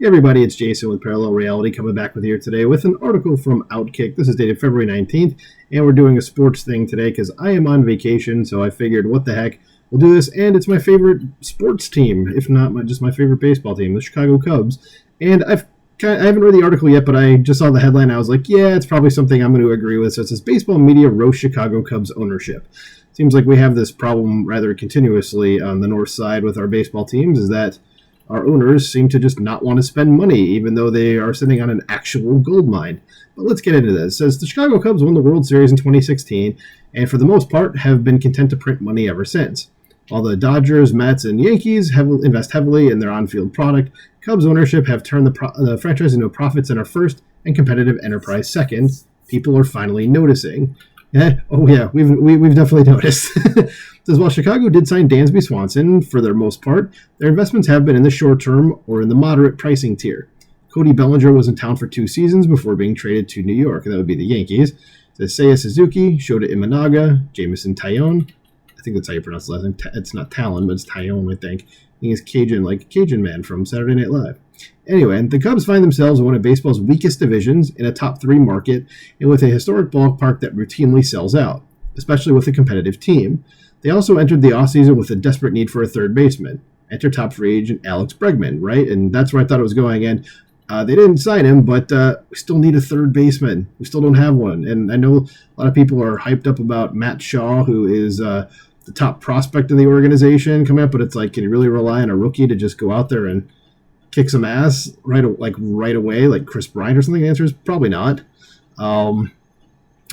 Hey everybody, it's Jason with Parallel Reality coming back with you today with an article from Outkick. This is dated February 19th, and we're doing a sports thing today because I am on vacation, so I figured, what the heck, we'll do this, and it's my favorite sports team, if not just my favorite baseball team, the Chicago Cubs. And I haven't read the article yet, but I just saw the headline, and I was like, yeah, it's probably something I'm going to agree with. So it says, baseball media roast Chicago Cubs ownership. Seems like we have this problem rather continuously on the north side with our baseball teams, is that our owners seem to just not want to spend money, even though they are sitting on an actual gold mine. But let's get into this. It says the Chicago Cubs won the World Series in 2016, and for the most part have been content to print money ever since. While the Dodgers, Mets, and Yankees invest heavily in their on-field product, Cubs ownership have turned the franchise into a profit center first and competitive enterprise second. People are finally noticing. Oh yeah, we've definitely noticed. It says, while Chicago did sign Dansby Swanson for their most part, their investments have been in the short term or in the moderate pricing tier. Cody Bellinger was in town for 2 seasons before being traded to New York. That would be the Yankees. It says Seiya Suzuki, Shota Imanaga, Jameson Taillon. I think that's how you pronounce the last name. It's not Talon, but it's Taillon, I think. I think it's Cajun, like Cajun Man from Saturday Night Live. Anyway, the Cubs find themselves in one of baseball's weakest divisions in a top 3 market and with a historic ballpark that routinely sells out, especially with a competitive team. They also entered the offseason with a desperate need for a third baseman. Enter top free agent Alex Bregman, right? And that's where I thought it was going. And they didn't sign him, but we still need a third baseman. We still don't have one. And I know a lot of people are hyped up about Matt Shaw, who is the top prospect in the organization coming up, but it's like, can you really rely on a rookie to just go out there and kick some ass right away, like Chris Bryant or something? The answer is probably not.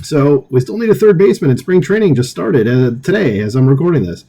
So we still need a third baseman, and spring training just started today as I'm recording this.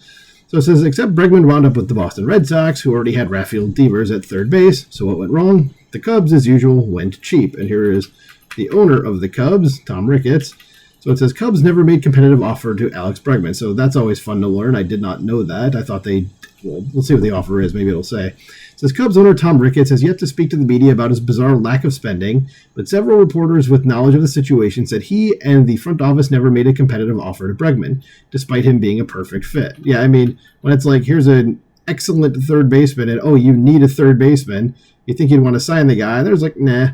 So it says, except Bregman wound up with the Boston Red Sox, who already had Rafael Devers at third base. So what went wrong? The Cubs, as usual, went cheap. And here is the owner of the Cubs, Tom Ricketts. So it says, Cubs never made competitive offer to Alex Bregman. So that's always fun to learn. I did not know that. I thought we'll see what the offer is. Maybe it'll say. It says, Cubs owner Tom Ricketts has yet to speak to the media about his bizarre lack of spending, but several reporters with knowledge of the situation said he and the front office never made a competitive offer to Bregman, despite him being a perfect fit. Yeah, I mean, when it's like, here's an excellent third baseman, and oh, you need a third baseman, you think you'd want to sign the guy, and there's like, nah.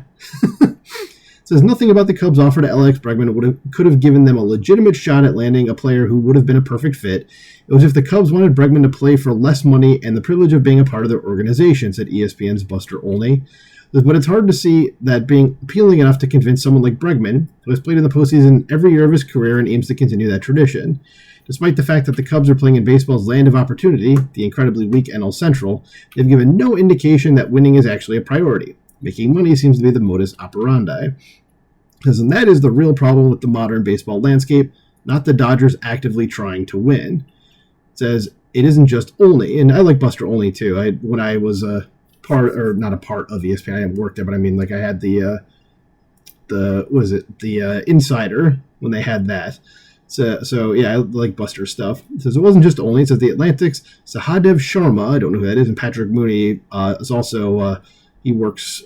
Says nothing about the Cubs' offer to Alex Bregman could have given them a legitimate shot at landing a player who would have been a perfect fit. It was if the Cubs wanted Bregman to play for less money and the privilege of being a part of their organization, said ESPN's Buster Olney. But it's hard to see that being appealing enough to convince someone like Bregman, who has played in the postseason every year of his career and aims to continue that tradition. Despite the fact that the Cubs are playing in baseball's land of opportunity, the incredibly weak NL Central, they've given no indication that winning is actually a priority. Making money seems to be the modus operandi. And that is the real problem with the modern baseball landscape, not the Dodgers actively trying to win. It says it isn't just Olney, and I like Buster Olney too. When I was not a part of ESPN, I haven't worked there, but I mean, like, I had the Insider when they had that. So yeah, I like Buster's stuff. It says it wasn't just Olney. It says the Atlantic's Sahadev Sharma, I don't know who that is, and Patrick Mooney is also. He works,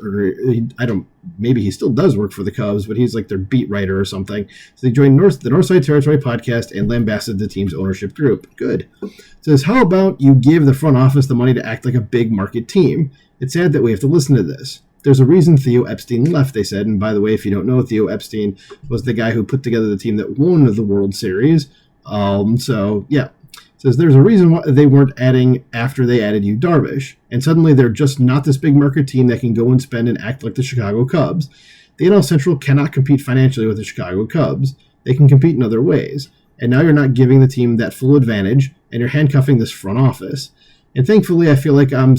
maybe he still does work for the Cubs, but he's like their beat writer or something. So they joined the Northside Territory podcast and lambasted the team's ownership group. Good. It says, how about you give the front office the money to act like a big market team? It's sad that we have to listen to this. There's a reason Theo Epstein left, they said. And by the way, if you don't know, Theo Epstein was the guy who put together the team that won the World Series. So, yeah. Says there's a reason why they weren't adding after they added Yu Darvish, and suddenly they're just not this big market team that can go and spend and act like the Chicago Cubs. The NL Central cannot compete financially with the Chicago Cubs. They can compete in other ways, and now you're not giving the team that full advantage, and you're handcuffing this front office. And thankfully, I feel like I'm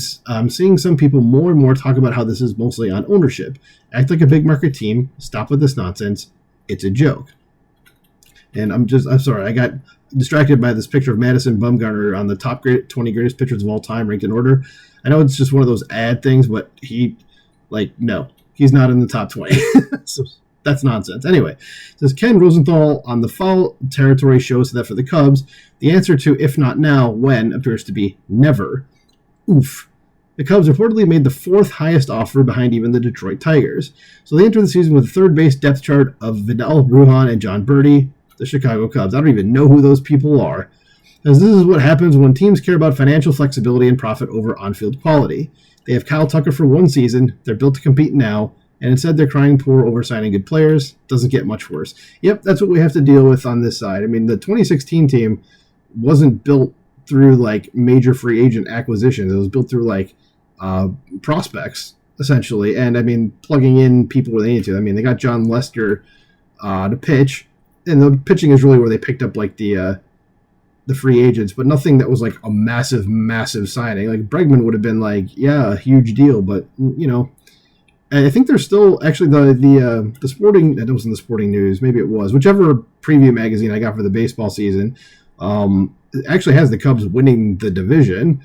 seeing some people more and more talk about how this is mostly on ownership. Act like a big market team. Stop with this nonsense. It's a joke. And I'm sorry, I got distracted by this picture of Madison Bumgarner on the top 20 greatest pitchers of all time, ranked in order. I know it's just one of those ad things, but no, he's not in the top 20. So that's nonsense. Anyway, it says Ken Rosenthal on the Foul Territory shows that for the Cubs, the answer to if not now, when appears to be never. Oof. The Cubs reportedly made the 4th highest offer behind even the Detroit Tigers. So they enter the season with a third base depth chart of Vidal Brujan and John Birdie, the Chicago Cubs. I don't even know who those people are. As this is what happens when teams care about financial flexibility and profit over on-field quality. They have Kyle Tucker for one season. They're built to compete now. And instead, they're crying poor over signing good players. Doesn't get much worse. Yep, that's what we have to deal with on this side. I mean, the 2016 team wasn't built through like major free agent acquisitions. It was built through like prospects essentially, and I mean plugging in people where they need to. I mean, they got John Lester to pitch, and the pitching is really where they picked up like the free agents, but nothing that was like a massive signing. Like Bregman would have been like, yeah, a huge deal, but you know. I think there's still actually the sporting. It wasn't the Sporting News. Maybe it was whichever preview magazine I got for the baseball season. It actually has the Cubs winning the division,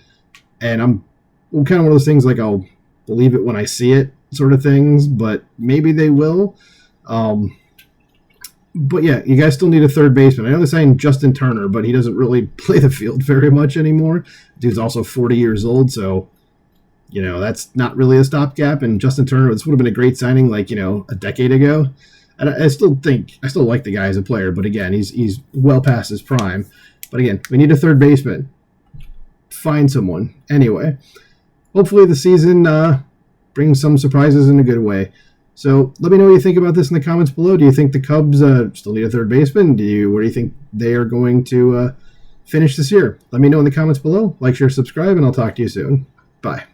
and I'm kind of one of those things like I'll believe it when I see it, sort of things. But maybe they will. But yeah, you guys still need a third baseman. I know they signed Justin Turner, but he doesn't really play the field very much anymore. Dude's also 40 years old, so. You know, that's not really a stopgap. And Justin Turner, this would have been a great signing, like, you know, a decade ago. And I still like the guy as a player. But again, he's well past his prime. But again, we need a third baseman. Find someone. Anyway, hopefully the season brings some surprises in a good way. So let me know what you think about this in the comments below. Do you think the Cubs still need a third baseman? Where do you think they are going to finish this year? Let me know in the comments below. Like, share, subscribe, and I'll talk to you soon. Bye.